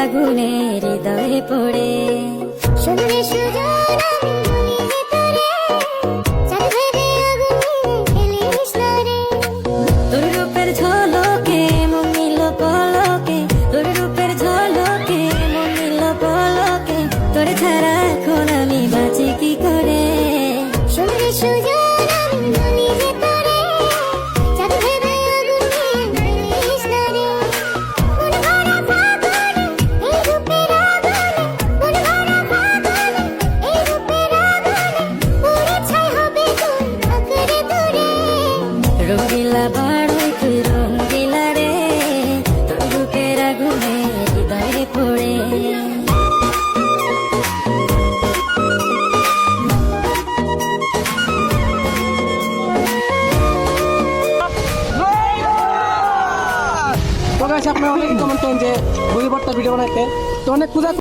আগুনে হৃদয়ে পড়ে শুনলে সুজন আমি ভেতরে চাঁদ ভেবে আগুনে খেলিস না রে তোর রূপের ঝলকে মন নিল পলকে তোর রূপের ঝলকে মন নিল পলকে তোর ছাড়া এখন আমি বাঁচি কি করে শুনলে সুজন আমি ভেতরে চাঁদ ভেবে আগুনে খেলিস না রে মন ভরা ফাগুনে এই রূপের আগুনে মন ভরা ফাগুনে এই রূপের আগুনে পুরে ছাই হবে তোর আঁকড়ে ধরে রঙিলা বাড়ই তুই রঙিলা রে তোর রূপের আগুনে হৃদয়ে পড়ে তো গাইস আপনারা অনেক কমেন্ট করেন যে বই বর্তা ভিডিও বানাইতে তো অনেক খোঁজা